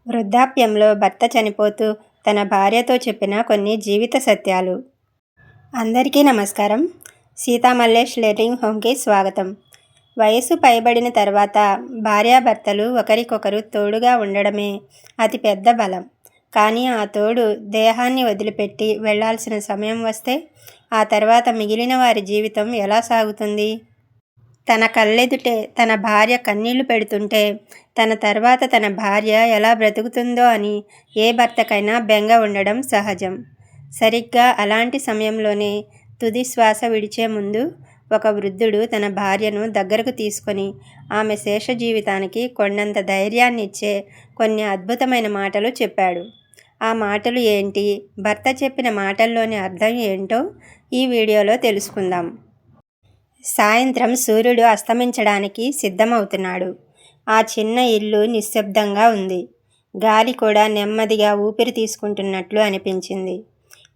వృద్ధాప్యంలో భర్త చనిపోతూ తన భార్యతో చెప్పిన కొన్ని జీవిత సత్యాలు. అందరికీ నమస్కారం. సీతామల్లేష్ లెర్నింగ్ హోమ్కి స్వాగతం. వయసు పైబడిన తర్వాత భార్యాభర్తలు ఒకరికొకరు తోడుగా ఉండడమే అతి పెద్ద బలం. కానీ ఆ తోడు దేహాన్ని వదిలిపెట్టి వెళ్లాల్సిన సమయం వస్తే ఆ తర్వాత మిగిలిన వారి జీవితం ఎలా సాగుతుంది? తన కళ్ళెదుటే తన భార్య కన్నీళ్లు పెడుతుంటే తన తర్వాత తన భార్య ఎలా బ్రతుకుతుందో అని ఏ భర్తకైనా బెంగ ఉండడం సహజం. సరిగ్గా అలాంటి సమయంలోనే తుది శ్వాస విడిచే ముందు ఒక వృద్ధుడు తన భార్యను దగ్గరకు తీసుకొని ఆమె శేష జీవితానికి కొండంత ధైర్యాన్నిచ్చే కొన్ని అద్భుతమైన మాటలు చెప్పాడు. ఆ మాటలు ఏంటి, భర్త చెప్పిన మాటల్లోని అర్థం ఏంటో ఈ వీడియోలో తెలుసుకుందాం. సాయంత్రం సూర్యుడు అస్తమించడానికి సిద్ధమవుతున్నాడు. ఆ చిన్న ఇల్లు నిశ్శబ్దంగా ఉంది. గాలి కూడా నెమ్మదిగా ఊపిరి తీసుకుంటున్నట్లు అనిపించింది.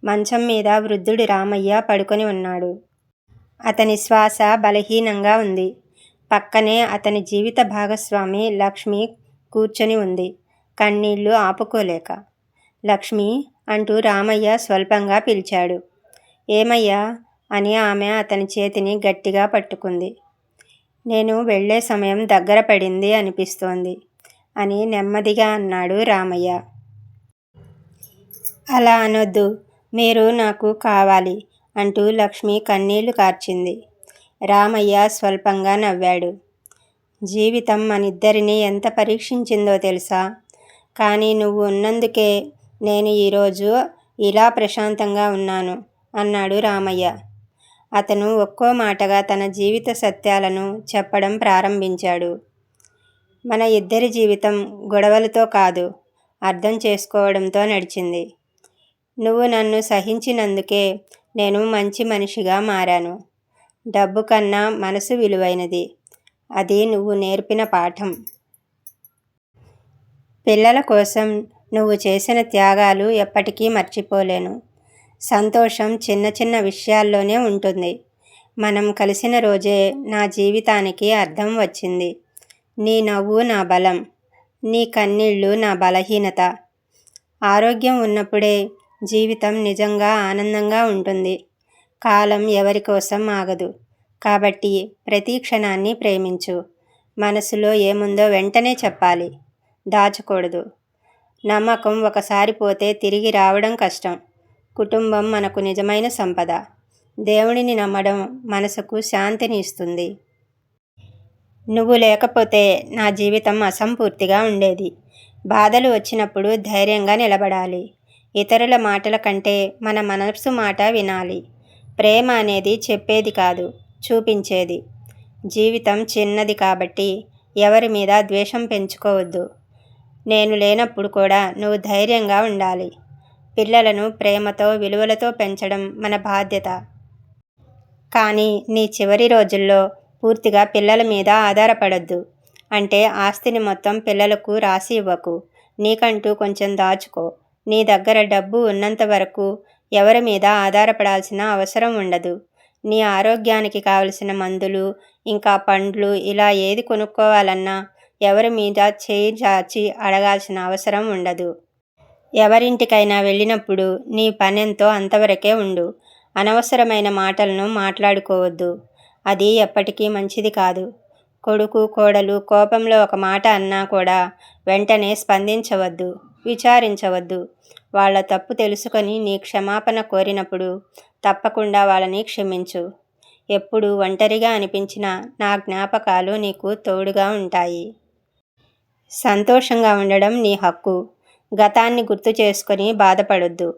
మంచం మీద వృద్ధుడు రామయ్య పడుకొని ఉన్నాడు. అతని శ్వాస బలహీనంగా ఉంది. పక్కనే అతని జీవిత భాగస్వామి లక్ష్మి కూర్చొని ఉంది, కన్నీళ్లు ఆపుకోలేక. లక్ష్మి అంటూ రామయ్య స్వల్పంగా పిలిచాడు. ఏమయ్యా అని ఆమె అతని చేతిని గట్టిగా పట్టుకుంది. నేను వెళ్లే సమయం దగ్గర పడింది అనిపిస్తోంది అని నెమ్మదిగా అన్నాడు రామయ్య. అలా అనొద్దు, మీరు నాకు కావాలి అంటూ లక్ష్మి కన్నీళ్లు కార్చింది. రామయ్య స్వల్పంగా నవ్వాడు. జీవితం మనిద్దరినీ ఎంత పరీక్షించిందో తెలుసా? కానీ నువ్వు ఉన్నందుకే నేను ఈరోజు ఇలా ప్రశాంతంగా ఉన్నాను అన్నాడు రామయ్య. అతను ఒక్కో మాటగా తన జీవిత సత్యాలను చెప్పడం ప్రారంభించాడు. మన ఇద్దరి జీవితం గొడవలతో కాదు, అర్థం చేసుకోవడంతో నడిచింది. నువ్వు నన్ను సహించినందుకే నేను మంచి మనిషిగా మారాను. డబ్బు కన్నా మనసు విలువైనది. అది నువ్వు నేర్పిన పాఠం. పిల్లల కోసం నువ్వు చేసిన త్యాగాలు ఎప్పటికీ మర్చిపోలేను. సంతోషం చిన్న చిన్న విషయాల్లోనే ఉంటుంది. మనం కలిసిన రోజే నా జీవితానికి అర్థం వచ్చింది. నీ నవ్వు నా బలం, నీ కన్నీళ్ళు నా బలహీనత. ఆరోగ్యం ఉన్నప్పుడే జీవితం నిజంగా ఆనందంగా ఉంటుంది. కాలం ఎవరి కోసం ఆగదు. కాబట్టి ప్రతి క్షణాన్ని ప్రేమించు. మనసులో ఏముందో వెంటనే చెప్పాలి, దాచకూడదు. నమ్మకం ఒకసారి పోతే తిరిగి రావడం కష్టం. కుటుంబం మనకు నిజమైన సంపద. దేవుడిని నమ్మడం మనసుకు శాంతిని ఇస్తుంది. నువ్వు లేకపోతే నా జీవితం అసంపూర్తిగా ఉండేది. బాధలు వచ్చినప్పుడు ధైర్యంగా నిలబడాలి. ఇతరుల మాటల కంటే మన మనసు మాట వినాలి. ప్రేమ అనేది చెప్పేది కాదు, చూపించేది. జీవితం చిన్నది కాబట్టి ఎవరి మీద ద్వేషం పెంచుకోవద్దు. నేను లేనప్పుడు కూడా నువ్వు ధైర్యంగా ఉండాలి. పిల్లలను ప్రేమతో విలువలతో పెంచడం మన బాధ్యత. కానీ నీ చివరి రోజుల్లో పూర్తిగా పిల్లల మీద ఆధారపడద్దు. అంటే ఆస్తిని మొత్తం పిల్లలకు రాసి ఇవ్వకు. నీకంటూ కొంచెం దాచుకో. నీ దగ్గర డబ్బు ఉన్నంత వరకు ఎవరి మీద ఆధారపడాల్సిన అవసరం ఉండదు. నీ ఆరోగ్యానికి కావలసిన మందులు, ఇంకా పండ్లు, ఇలా ఏది కొనుక్కోవాలన్నా ఎవరి మీద చేయి చాచి అడగాల్సిన అవసరం ఉండదు. ఎవరింటికైనా వెళ్ళినప్పుడు నీ పనెంతో అంతవరకే ఉండు. అనవసరమైన మాటలను మాట్లాడుకోవద్దు. అది ఎప్పటికీ మంచిది కాదు. కొడుకు కోడలు కోపంలో ఒక మాట అన్నా కూడా వెంటనే స్పందించవద్దు, విచారించవద్దు. వాళ్ళ తప్పు తెలుసుకొని నీ క్షమాపణ కోరినప్పుడు తప్పకుండా వాళ్ళని క్షమించు. ఎప్పుడు ఒంటరిగా అనిపించినా నా జ్ఞాపకాలు నీకు తోడుగా ఉంటాయి. సంతోషంగా ఉండడం నీ హక్కు. గతాన్ని గుర్తు చేసుకొని బాధపడొద్దు.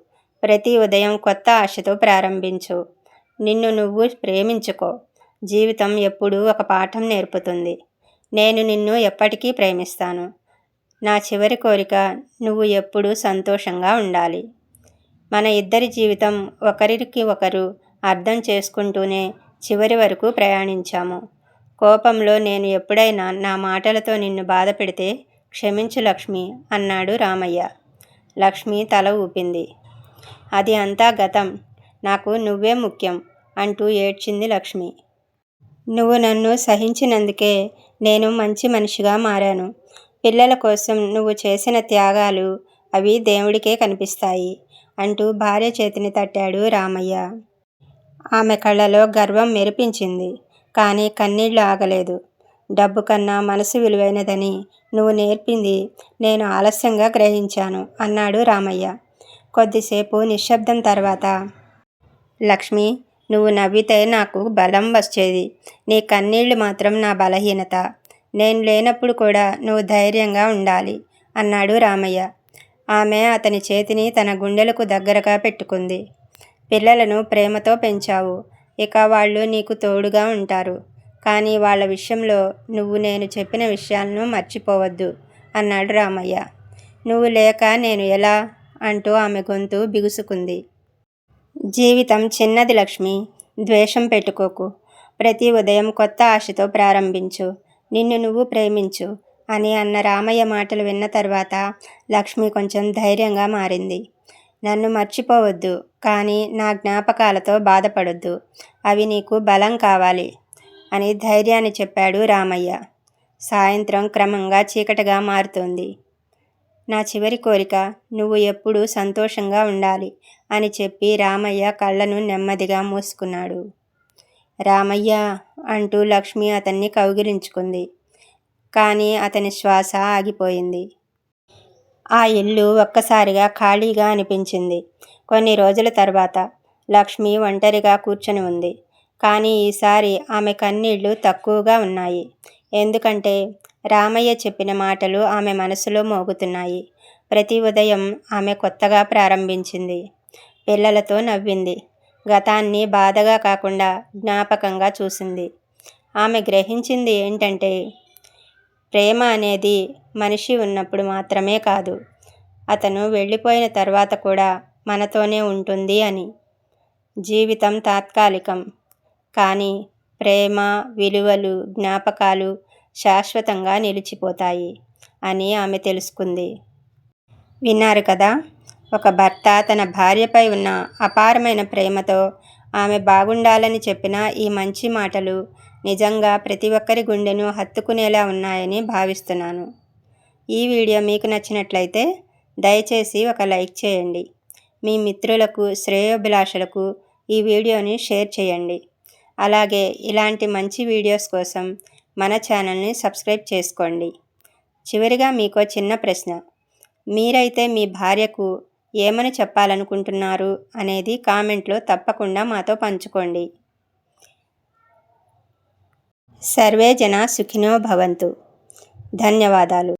ప్రతి ఉదయం కొత్త ఆశతో ప్రారంభించు. నిన్ను నువ్వు ప్రేమించుకో. జీవితం ఎప్పుడూ ఒక పాఠం నేర్పుతుంది. నేను నిన్ను ఎప్పటికీ ప్రేమిస్తాను. నా చివరి కోరిక నువ్వు ఎప్పుడూ సంతోషంగా ఉండాలి. మన ఇద్దరి జీవితం ఒకరికి ఒకరు అర్థం చేసుకుంటూనే చివరి వరకు ప్రయాణించాము. కోపంలో నేను ఎప్పుడైనా నా మాటలతో నిన్ను బాధ పెడితే క్షమించు లక్ష్మి అన్నాడు రామయ్య. లక్ష్మి తల ఊపింది. అది అంతా గతం. నాకు నువ్వే ముఖ్యం అంటూ ఏడ్చింది లక్ష్మి. నువ్వు నన్ను సహించినందుకే నేను మంచి మనిషిగా మారాను. పిల్లల కోసం నువ్వు చేసిన త్యాగాలు అవి దేవుడికే కనిపిస్తాయి అంటూ భార్య చేతిని తట్టాడు రామయ్య. ఆమె కళ్ళలో గర్వం మెరిపించింది, కానీ కన్నీళ్లు ఆగలేదు. డబ్బు కన్నా మనసు విలువైనదని నువ్వు నేర్పింది నేను ఆలస్యంగా గ్రహించాను అన్నాడు రామయ్య. కొద్దిసేపు నిశ్శబ్దం తర్వాత, లక్ష్మి, నువ్వు నవ్వితే నాకు బలం వచ్చేది. నీ కన్నీళ్లు మాత్రం నా బలహీనత. నేను లేనప్పుడు కూడా నువ్వు ధైర్యంగా ఉండాలి అన్నాడు రామయ్య. ఆమె అతని చేతిని తన గుండెలకు దగ్గరగా పెట్టుకుంది. పిల్లలను ప్రేమతో పెంచావు, ఇక వాళ్ళు నీకు తోడుగా ఉంటారు. కానీ వాళ్ళ విషయంలో నువ్వు నేను చెప్పిన విషయాలను మర్చిపోవద్దు అన్నాడు రామయ్య. నువ్వు లేక నేను ఎలా అంటూ ఆమె గొంతు బిగుసుకుంది. జీవితం చిన్నది లక్ష్మి, ద్వేషం పెట్టుకోకు. ప్రతి ఉదయం కొత్త ఆశతో ప్రారంభించు. నిన్ను నువ్వు ప్రేమించు అని అన్న రామయ్య మాటలు విన్న తర్వాత లక్ష్మి కొంచెం ధైర్యంగా మారింది. నన్ను మర్చిపోవద్దు, కానీ నా జ్ఞాపకాలతో బాధపడొద్దు. అవి నీకు బలం కావాలి అని ధైర్యాన్ని చెప్పాడు రామయ్య. సాయంత్రం క్రమంగా చీకటిగా మారుతోంది. నా చివరి కోరిక నువ్వు ఎప్పుడూ సంతోషంగా ఉండాలి అని చెప్పి రామయ్య కళ్ళను నెమ్మదిగా మూసుకున్నాడు. రామయ్య అంటూ లక్ష్మి అతన్ని కౌగిలించుకుంది. కానీ అతని శ్వాస ఆగిపోయింది. ఆ ఇల్లు ఒక్కసారిగా ఖాళీగా అనిపించింది. కొన్ని రోజుల తర్వాత లక్ష్మి ఒంటరిగా కూర్చొని ఉంది. కానీ ఈసారి ఆమె కన్నీళ్లు తక్కువగా ఉన్నాయి. ఎందుకంటే రామయ్య చెప్పిన మాటలు ఆమె మనసులో మోగుతున్నాయి. ప్రతి ఉదయం ఆమె కొత్తగా ప్రారంభించింది. పిల్లలతో నవ్వింది. గతాన్ని బాధగా కాకుండా జ్ఞాపకంగా చూసింది. ఆమె గ్రహించింది ఏంటంటే, ప్రేమ అనేది మనిషి ఉన్నప్పుడు మాత్రమే కాదు, అతను వెళ్ళిపోయిన తర్వాత కూడా మనతోనే ఉంటుంది అని. జీవితం తాత్కాలికం, కానీ ప్రేమ, విలువలు, జ్ఞాపకాలు శాశ్వతంగా నిలిచిపోతాయి అని ఆమె తెలుసుకుంది. విన్నారు కదా, ఒక భర్త తన భార్యపై ఉన్న అపారమైన ప్రేమతో ఆమె బాగుండాలని చెప్పిన ఈ మంచి మాటలు నిజంగా ప్రతి ఒక్కరి గుండెను హత్తుకునేలా ఉన్నాయని భావిస్తున్నాను. ఈ వీడియో మీకు నచ్చినట్లయితే దయచేసి ఒక లైక్ చేయండి. మీ మిత్రులకు, శ్రేయోభిలాషులకు ఈ వీడియోని షేర్ చేయండి. అలాగే ఇలాంటి మంచి వీడియోస్ కోసం మన ఛానల్ని సబ్స్క్రైబ్ చేసుకోండి. చివరిగా మీకో చిన్న ప్రశ్న. మీరైతే మీ భార్యకు ఏమని చెప్పాలనుకుంటున్నారు అనేది కామెంట్లో తప్పకుండా మాతో పంచుకోండి. సర్వే జనా సుఖినో భవంతు. ధన్యవాదాలు.